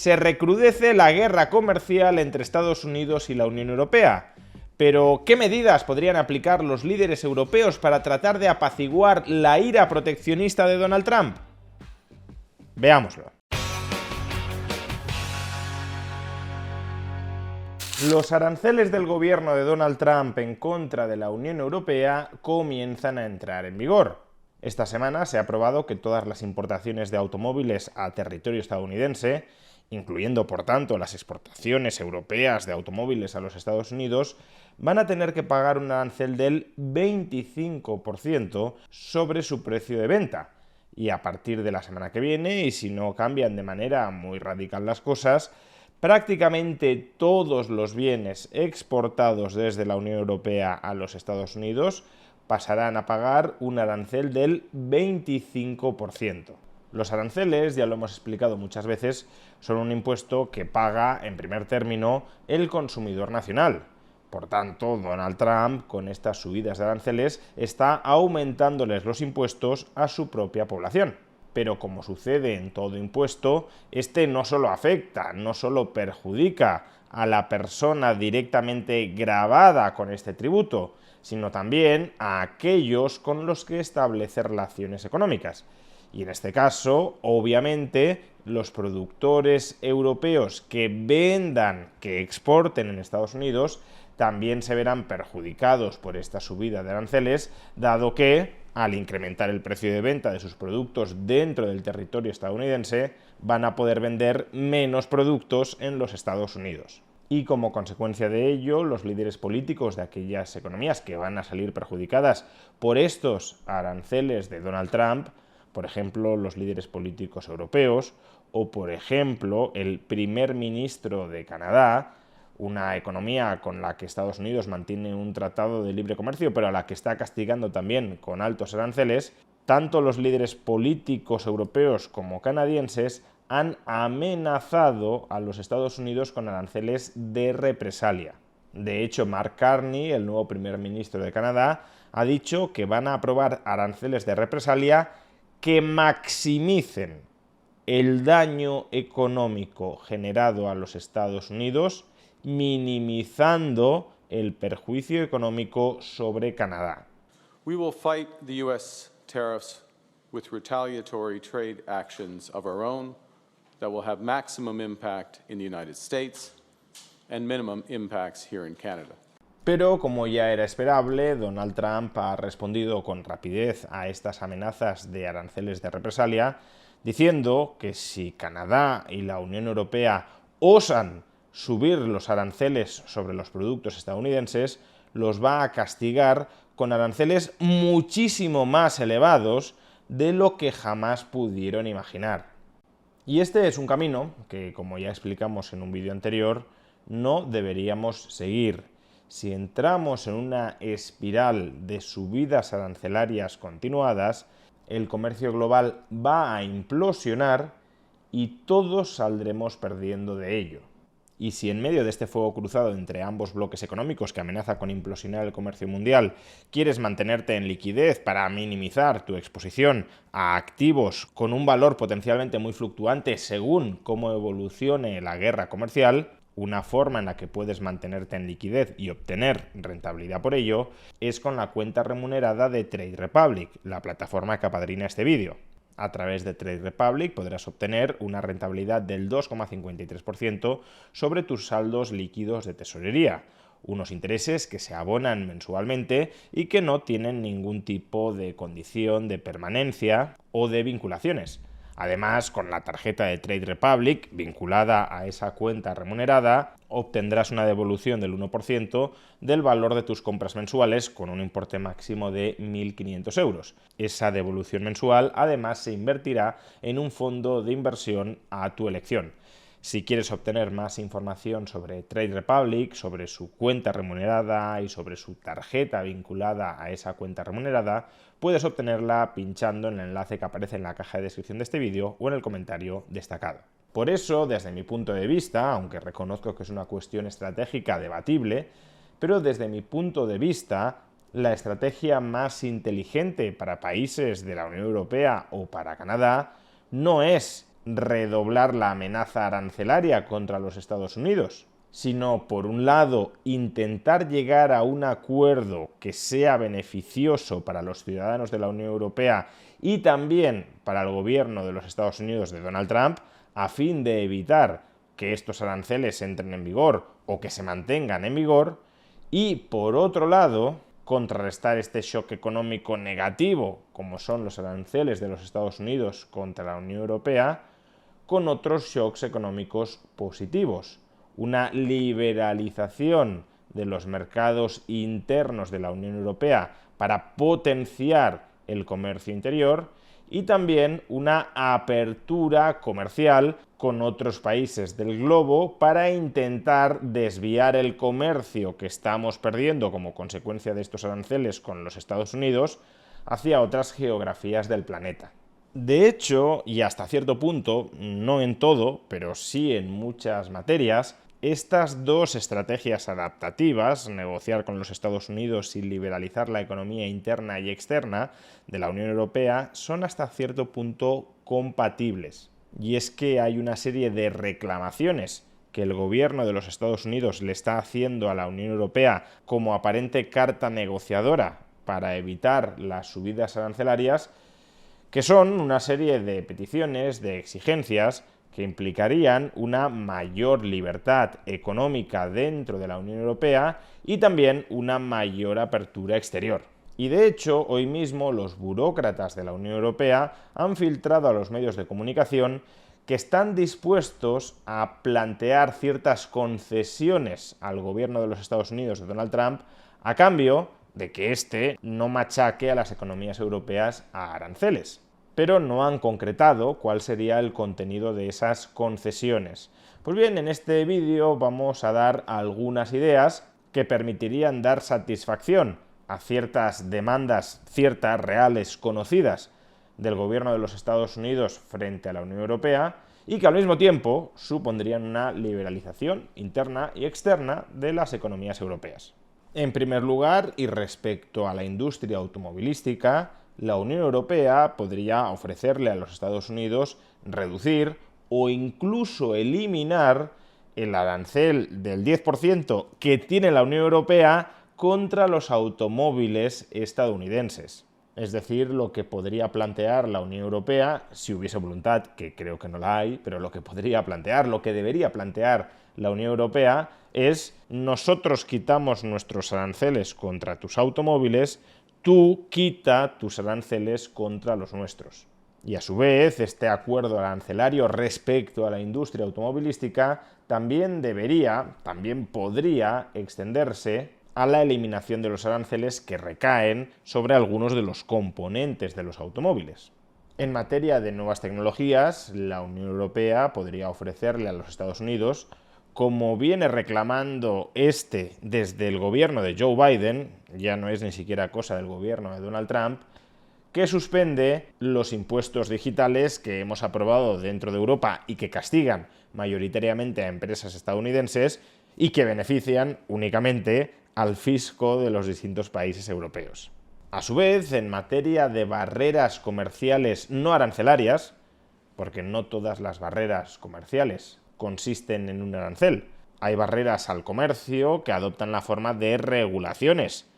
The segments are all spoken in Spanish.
Se recrudece la guerra comercial entre Estados Unidos y la Unión Europea. Pero, ¿qué medidas podrían aplicar los líderes europeos para tratar de apaciguar la ira proteccionista de Donald Trump? Veámoslo. Los aranceles del gobierno de Donald Trump en contra de la Unión Europea comienzan a entrar en vigor. Esta semana se ha aprobado que todas las importaciones de automóviles a territorio estadounidense, incluyendo por tanto las exportaciones europeas de automóviles a los Estados Unidos, van a tener que pagar un arancel del 25% sobre su precio de venta. Y a partir de la semana que viene, y si no cambian de manera muy radical las cosas, prácticamente todos los bienes exportados desde la Unión Europea a los Estados Unidos pasarán a pagar un arancel del 25%. Los aranceles, ya lo hemos explicado muchas veces, son un impuesto que paga, en primer término, el consumidor nacional. Por tanto, Donald Trump, con estas subidas de aranceles, está aumentándoles los impuestos a su propia población. Pero como sucede en todo impuesto, este no solo afecta, no solo perjudica a la persona directamente gravada con este tributo, sino también a aquellos con los que establece relaciones económicas. Y en este caso, obviamente, los productores europeos que vendan, que exporten en Estados Unidos, también se verán perjudicados por esta subida de aranceles, dado que, al incrementar el precio de venta de sus productos dentro del territorio estadounidense, van a poder vender menos productos en los Estados Unidos. Y como consecuencia de ello, los líderes políticos de aquellas economías que van a salir perjudicadas por estos aranceles de Donald Trump, por ejemplo, los líderes políticos europeos, o por ejemplo, el primer ministro de Canadá, una economía con la que Estados Unidos mantiene un tratado de libre comercio, pero a la que está castigando también con altos aranceles, tanto los líderes políticos europeos como canadienses han amenazado a los Estados Unidos con aranceles de represalia. De hecho, Mark Carney, el nuevo primer ministro de Canadá, ha dicho que van a aprobar aranceles de represalia que maximicen el daño económico generado a los Estados Unidos, minimizando el perjuicio económico sobre Canadá. We will fight the U.S. tariffs with retaliatory trade actions of our own that will have maximum impact in the United States and minimum impacts here in Canada. Pero, como ya era esperable, Donald Trump ha respondido con rapidez a estas amenazas de aranceles de represalia, diciendo que si Canadá y la Unión Europea osan subir los aranceles sobre los productos estadounidenses, los va a castigar con aranceles muchísimo más elevados de lo que jamás pudieron imaginar. Y este es un camino que, como ya explicamos en un vídeo anterior, no deberíamos seguir. Si entramos en una espiral de subidas arancelarias continuadas, el comercio global va a implosionar y todos saldremos perdiendo de ello. Y si en medio de este fuego cruzado entre ambos bloques económicos que amenaza con implosionar el comercio mundial, quieres mantenerte en liquidez para minimizar tu exposición a activos con un valor potencialmente muy fluctuante según cómo evolucione la guerra comercial, una forma en la que puedes mantenerte en liquidez y obtener rentabilidad por ello es con la cuenta remunerada de Trade Republic, la plataforma que apadrina este vídeo. A través de Trade Republic podrás obtener una rentabilidad del 2,53% sobre tus saldos líquidos de tesorería, unos intereses que se abonan mensualmente y que no tienen ningún tipo de condición de permanencia o de vinculaciones. Además, con la tarjeta de Trade Republic vinculada a esa cuenta remunerada, obtendrás una devolución del 1% del valor de tus compras mensuales con un importe máximo de 1.500 euros. Esa devolución mensual además se invertirá en un fondo de inversión a tu elección. Si quieres obtener más información sobre Trade Republic, sobre su cuenta remunerada y sobre su tarjeta vinculada a esa cuenta remunerada, puedes obtenerla pinchando en el enlace que aparece en la caja de descripción de este vídeo o en el comentario destacado. Por eso, desde mi punto de vista, aunque reconozco que es una cuestión estratégica debatible, pero desde mi punto de vista, la estrategia más inteligente para países de la Unión Europea o para Canadá no es redoblar la amenaza arancelaria contra los Estados Unidos, sino, por un lado, intentar llegar a un acuerdo que sea beneficioso para los ciudadanos de la Unión Europea y también para el gobierno de los Estados Unidos de Donald Trump, a fin de evitar que estos aranceles entren en vigor o que se mantengan en vigor, y, por otro lado, contrarrestar este shock económico negativo, como son los aranceles de los Estados Unidos contra la Unión Europea, con otros shocks económicos positivos. Una liberalización de los mercados internos de la Unión Europea para potenciar el comercio interior y también una apertura comercial con otros países del globo para intentar desviar el comercio que estamos perdiendo como consecuencia de estos aranceles con los Estados Unidos hacia otras geografías del planeta. De hecho, y hasta cierto punto, no en todo, pero sí en muchas materias, estas dos estrategias adaptativas, negociar con los Estados Unidos y liberalizar la economía interna y externa de la Unión Europea, son hasta cierto punto compatibles. Y es que hay una serie de reclamaciones que el gobierno de los Estados Unidos le está haciendo a la Unión Europea como aparente carta negociadora para evitar las subidas arancelarias, que son una serie de peticiones, de exigencias, que implicarían una mayor libertad económica dentro de la Unión Europea y también una mayor apertura exterior. Y de hecho, hoy mismo los burócratas de la Unión Europea han filtrado a los medios de comunicación que están dispuestos a plantear ciertas concesiones al gobierno de los Estados Unidos de Donald Trump a cambio de que éste no machaque a las economías europeas a aranceles. Pero no han concretado cuál sería el contenido de esas concesiones. Pues bien, en este vídeo vamos a dar algunas ideas que permitirían dar satisfacción a ciertas demandas, ciertas reales conocidas del gobierno de los Estados Unidos frente a la Unión Europea y que al mismo tiempo supondrían una liberalización interna y externa de las economías europeas. En primer lugar, y respecto a la industria automovilística, la Unión Europea podría ofrecerle a los Estados Unidos reducir o incluso eliminar el arancel del 10% que tiene la Unión Europea contra los automóviles estadounidenses. Es decir, lo que podría plantear la Unión Europea, si hubiese voluntad, que creo que no la hay, pero lo que podría plantear, lo que debería plantear la Unión Europea es: nosotros quitamos nuestros aranceles contra tus automóviles, tú quita tus aranceles contra los nuestros. Y a su vez, este acuerdo arancelario respecto a la industria automovilística también podría extenderse a la eliminación de los aranceles que recaen sobre algunos de los componentes de los automóviles. En materia de nuevas tecnologías, la Unión Europea podría ofrecerle a los Estados Unidos, como viene reclamando desde el gobierno de Joe Biden, ya no es ni siquiera cosa del gobierno de Donald Trump, que suspende los impuestos digitales que hemos aprobado dentro de Europa y que castigan mayoritariamente a empresas estadounidenses y que benefician únicamente al fisco de los distintos países europeos. A su vez, en materia de barreras comerciales no arancelarias, porque no todas las barreras comerciales consisten en un arancel. Hay barreras al comercio que adoptan la forma de regulaciones.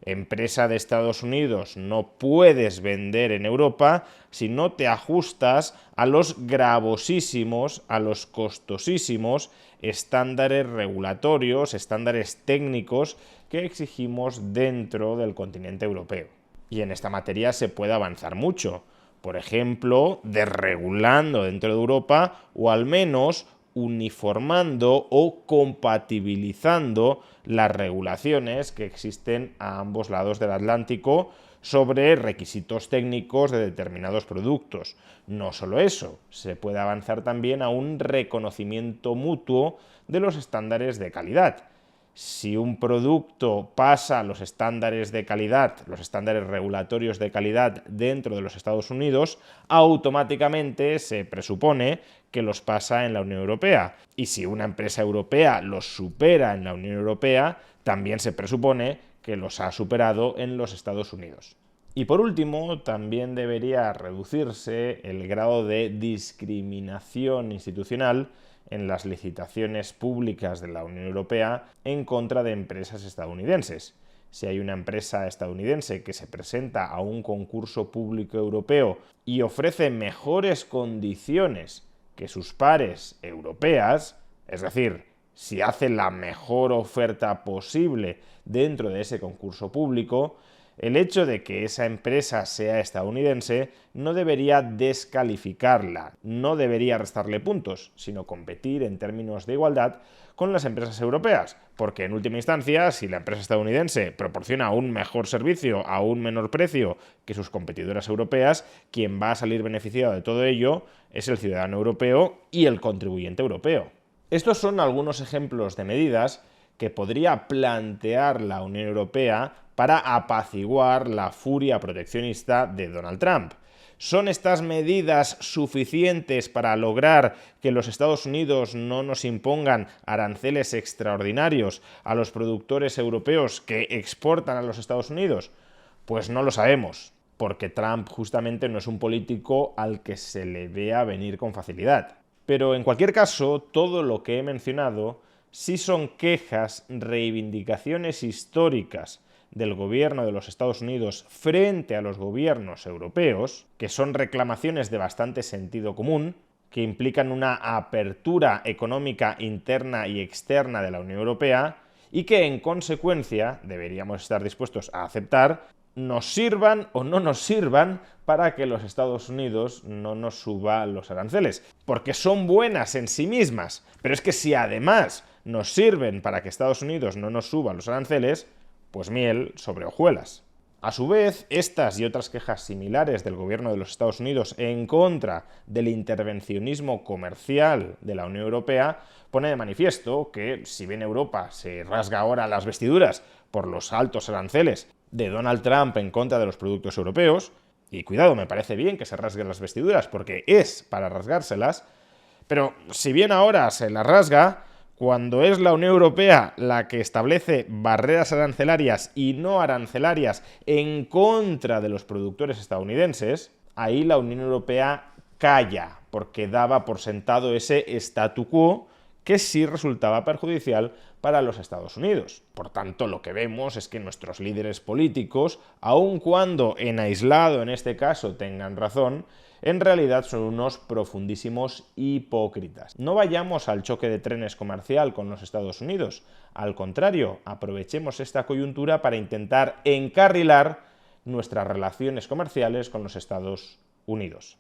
Empresa de Estados Unidos, no puedes vender en Europa si no te ajustas a los gravosísimos, a los costosísimos estándares regulatorios, estándares técnicos que exigimos dentro del continente europeo. Y en esta materia se puede avanzar mucho. Por ejemplo, desregulando dentro de Europa o al menos uniformando o compatibilizando las regulaciones que existen a ambos lados del Atlántico sobre requisitos técnicos de determinados productos. No solo eso, se puede avanzar también a un reconocimiento mutuo de los estándares de calidad. Si un producto pasa los estándares de calidad, los estándares regulatorios de calidad dentro de los Estados Unidos, automáticamente se presupone que los pasa en la Unión Europea. Y si una empresa europea los supera en la Unión Europea, también se presupone que los ha superado en los Estados Unidos. Y por último, también debería reducirse el grado de discriminación institucional en las licitaciones públicas de la Unión Europea en contra de empresas estadounidenses. Si hay una empresa estadounidense que se presenta a un concurso público europeo y ofrece mejores condiciones que sus pares europeas, es decir, si hace la mejor oferta posible dentro de ese concurso público, el hecho de que esa empresa sea estadounidense no debería descalificarla, no debería restarle puntos, sino competir en términos de igualdad con las empresas europeas, porque en última instancia, si la empresa estadounidense proporciona un mejor servicio a un menor precio que sus competidoras europeas, quien va a salir beneficiado de todo ello es el ciudadano europeo y el contribuyente europeo. Estos son algunos ejemplos de medidas que podría plantear la Unión Europea para apaciguar la furia proteccionista de Donald Trump. ¿Son estas medidas suficientes para lograr que los Estados Unidos no nos impongan aranceles extraordinarios a los productores europeos que exportan a los Estados Unidos? Pues no lo sabemos, porque Trump justamente no es un político al que se le vea venir con facilidad. Pero en cualquier caso, todo lo que he mencionado sí son quejas, reivindicaciones históricas del gobierno de los Estados Unidos frente a los gobiernos europeos, que son reclamaciones de bastante sentido común, que implican una apertura económica interna y externa de la Unión Europea y que en consecuencia deberíamos estar dispuestos a aceptar, nos sirvan o no nos sirvan para que los Estados Unidos no nos suba los aranceles, porque son buenas en sí mismas, pero es que si además nos sirven para que Estados Unidos no nos suba los aranceles, pues miel sobre hojuelas. A su vez, estas y otras quejas similares del gobierno de los Estados Unidos en contra del intervencionismo comercial de la Unión Europea pone de manifiesto que, si bien Europa se rasga ahora las vestiduras por los altos aranceles de Donald Trump en contra de los productos europeos, y cuidado, me parece bien que se rasguen las vestiduras porque es para rasgárselas, pero si bien ahora se las rasga, cuando es la Unión Europea la que establece barreras arancelarias y no arancelarias en contra de los productores estadounidenses, ahí la Unión Europea calla, porque daba por sentado ese statu quo que sí resultaba perjudicial para los Estados Unidos. Por tanto, lo que vemos es que nuestros líderes políticos, aun cuando en aislado en este caso tengan razón, en realidad son unos profundísimos hipócritas. No vayamos al choque de trenes comercial con los Estados Unidos. Al contrario, aprovechemos esta coyuntura para intentar encarrilar nuestras relaciones comerciales con los Estados Unidos.